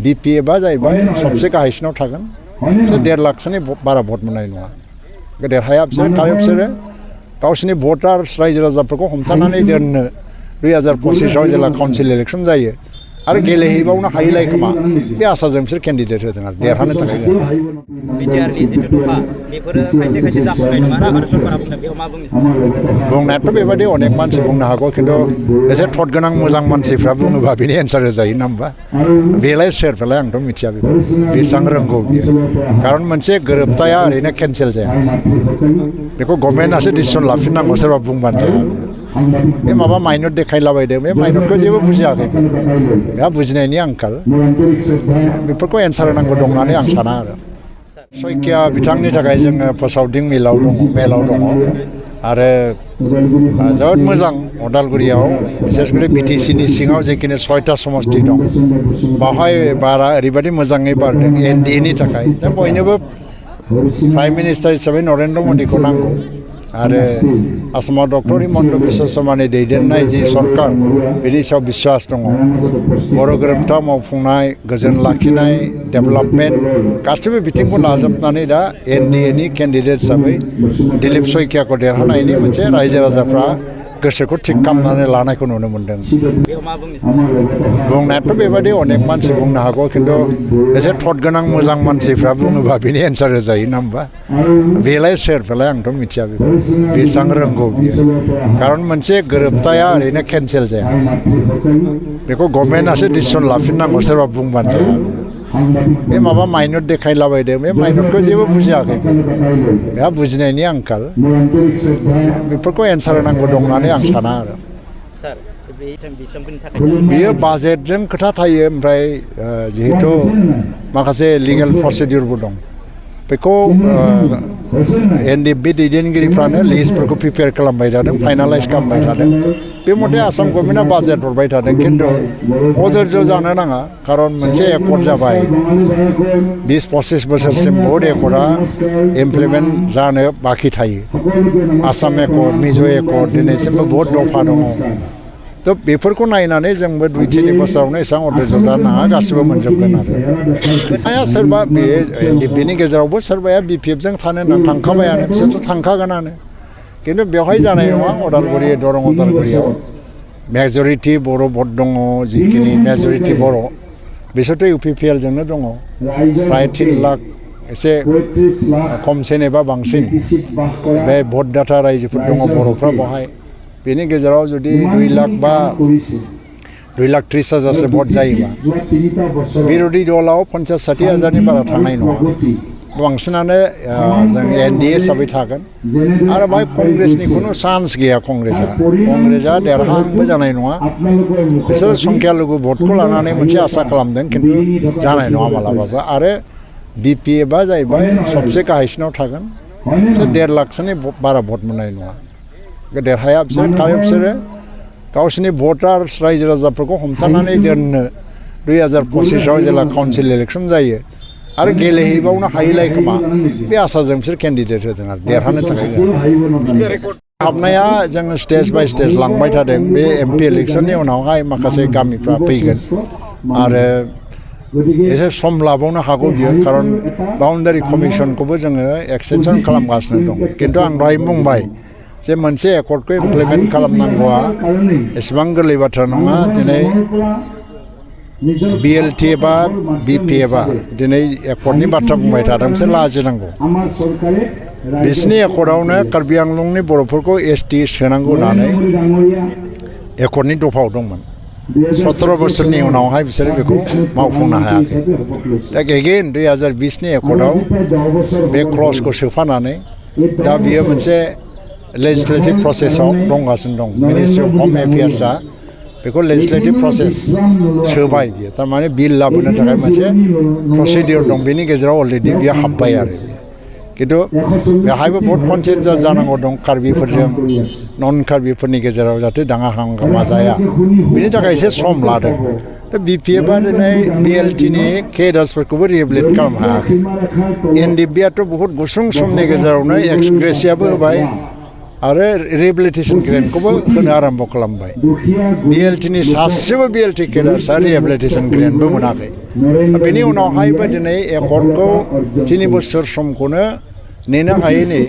BPFआ जाहैबाय सबसे गाहायसिनाव थागोन बिसोर 1.5 लाखसोनि बारा भट मोननाय नङा देरहाया बिसोरो गावसिनि भटार्स रायजो राजाफोरखौ हमथानानै दोननो 2025आव जेला काउन्सिल इलेक्सन जायो आरो गेलेहैबावनो हायैलाय खोमा बे आसाजों बिसोर केन्डिडेट होदों आरो देरहानो थाखाय बिटिआरनि जिथु दफा बेफोरो खायसे खायसे जाफुंनाय नङा आरो सरकारा बुंदों बेयाव मा बुङो बुंनायाथ' बेबायदि अनेक मानसि बुंनो हागौ खिन्थु एसे थट गोनां मोजां मानसिफ्रा बुङोबा बेनि एन्सार होजायो ना होमबा बेलाय सोरफोरलाय आंथ' मिथिया बेखौ बेसेबां रोंगौ बियो खारन मोनसे गोरोबथाया ओरैनो केन्सेल जाया बेखौ गभर्नमेन्टआसो डिसिसन लाफिननांगौ सोरबा बुंबानो जाया बे माबा माइनर देखायलाबायदों बे माइनरखौ जेबो बुजियाखै बेहा बुजिनायनि आंखाल बेफोरखौ एन्सार होनांगौ दं होननानै आं साना आरो सयकिया बिथांनि थाखाय जोङो फोसावदिं मेलाव दङ आरो जोबोद मोजां अदालगुरियाव बिसेसकरि बिटिसिनि सिङाव जेखिनि 6टा समष्टि दं बावहाय बारा ओरैबायदि मोजाङै बारदों एनडिएनि थाखाय दा बयनोबो प्राइम मिनिस्टार हिसाबै नरेन्द्र मदिखौ नांगौ आरो आसामाव डक्टर हिमन्त बिश्व शर्मानि दैदेननाय जि सरकार बेनि सायाव बिश्वास दङ बर' गोरोबथा मावफुंनाय गोजोन लाखिनाय डेभेलपमेन्ट गासैबो बिथिंखौ लाजोबनानै दा एनडिएनि केन्डिडेट हिसाबै दिलीप सयकियाखौ देरहानायनि मोनसे रायजो राजाफ्रा गोसोखौ थिग खालामनानै लानायखौ नुनो मोन्दों बुंनायाथ' बेबायदि अनेक मानसि बुंनो हागौ खिन्थु एसे थट गोनां मोजां मानसिफ्रा बुङोबा बेनि एन्सार होजायो ना होमबा बेलाय सोरफोरलाय आंथ' मिथिया बेखौ बेसेबां रोंगौ बियो खारन मोनसे गोरोबथाया ओरैनो केन्सेल जाया बेखौ गभर्नमेन्टआसो डिसिसन लाफिननांगौ सोरबा बुंबानो जाया बे माबा माइनर देखायलाबायदों बे माइनरखौ जेबो बुजियाखै बेहा बुजिनायनि आंखाल बेफोरखौ एन्सार होनांगौ दं होननानै आं साना आरो बियो बाजेटजों खोथा थायो ओमफ्राय जिहेतु माखासे लिगेल प्रसिडिउरबो दं बेखौ एनडिएफबि दैदेनगिरिफ्रानो लिस्टफोरखौ प्रिपेयार खालामबाय थादों फाइनालाइज खालामबाय थादों बे मथे आसाम गभर्नमेन्टआ बाजेट हरबाय थादों खिन्थु अधैर्य जानो नाङा खारन मोनसे एकर्ड जाबाय 20-25 बोसोरसिम बहुद एकर्डआ इमप्लिमेन्ट जानो बाखि थायो आसाम एकर्ड मिज' एकर्ड दिनैसिमबो बहुद दफा दङ थ' बेफोरखौ नायनानै जोंबो 2-3 बोसोरावनो एसेबां अधैर्य जानो नाङा गासिबो मोनजोबगोन आरो सोरबा बे बेनि गेजेरावबो सोरबाया बिपिएफजों थानो होननानै थांखाबायानो बिसोरथ' थांखागोनानो खिन्थु बेवहाय जानाय नङा अदालगुरि दरं अदालगुरियाव मेजरिटि बर' भट दङ जिखिनि मेजरिटि बर' बिसोरथ' इउपिपिएलजोंनो दङ प्राय 3 लाख एसे खमसिन एबा बांसिन बे भटदाता रायजोफोर दङ बर'फ्रा बेवहाय बेनि गेजेराव जुदि 2,30,000 भट जायोबा बिरोधी दलाव 50-60 हाजारनि बारा थांनाय नङा बांसिनानो जों एनडिए हिसाबै थागोन आरो बेवहाय कंग्रेसनि खुनु चान्स गैया कंग्रेसआ देरहांबो जानाय नङा बिसोरो संख्या लघु भटखौ लानानै मोनसे आसा खालामदों खिन्थु जानाय नङा मालाबाबो आरो बिपिएफआ जाहैबाय सबसे गाहायसिनाव थागोन बिसोर 1.5 लाखसोनि बारा भट मोननाय नङा देरहाया बिसोरो गावसिनि भटार्स रायजो राजाफोरखौ हमथानानै दोननो 2025आव जेला काउन्सिल इलेक्सन जायो आरो गेलेहैबावनो हायैलाय खोमा बे आसाजों बिसोर केन्डिडेट होदों आरो देरहानो थाखाय हाबनाया जोङो स्टेज बाय स्टेज लांबाय थादों बे एमपि इलेक्सननि उनावहाय माखासे गामिफ्रा फैगोन आरो एसे सम लाबावनो हागौ बियो खारन बाउन्डारि कमिसनखौबो जोङो एक्सटेनसन खालामगासिनो दं खिन्थु आं दहाय बुंबाय जे मोनसे एकर्डखौ इमप्लिमेन्ट खालामनांगौआ एसेबां गोरलै बाथ्रा नङा दिनै बिएलटि एबा बिपिएफआ दिनै एकर्डनि बाथ्रा बुंबाय थादों बिसोर लाजिनांगौ बिसिनि एकर्डआवनो कार्बि आंलंनि बर'फोरखौ एसटि सोनांगौ होननानै एकर्डनि दफायाव दंमोन 17 बोसोरनि उनावहाय बिसोरो बेखौ मावफुंनो हायाखै दा एगेन 2020नि एकर्डआव बे क्लजखौ सोफानानै दा बियो मोनसे लेजिस्लेटिभ प्रसेसआव दंगासिनो दं मिनिस्ट्रि अफ हम एफेयार्सआ बेखौ लेजिस्लेटिभ प्रसेस सोबाय बियो थारमाने बिल लाबोनो थाखाय मोनसे प्रसिडिउर दं बेनि गेजेराव अलरेडि बियो हाबबाय आरो खिन्थु बेहायबो बहुत कनसियास जानांगौ दं कार्बिफोरजों नन कार्बिफोरनि गेजेराव जाहाथे दाङा हांगामा जाया बेनि थाखाय एसे सम लादों दा बिपिएफआ दिनै बिएलटिनि केडार्सफोरखौबो रिहेबिलिट खालामनो हायाखै एनडिएफबिआथ' बहुत गुसुं समनि गेजेरावनो एक्सग्रेसियाबो होबाय आरो रिहेबिलिटेसन ग्रेन्टखौबो होनो आरम्भ खालामबाय बिएलटिनि सासेबो बिएलटि केडार्सआ रिहेबिलिटेसन ग्रेन्टबो मोनाखै बेनि उनावहायबो दिनै यख'थखौ 3 बोसोर समखौनो नेनो हायैनि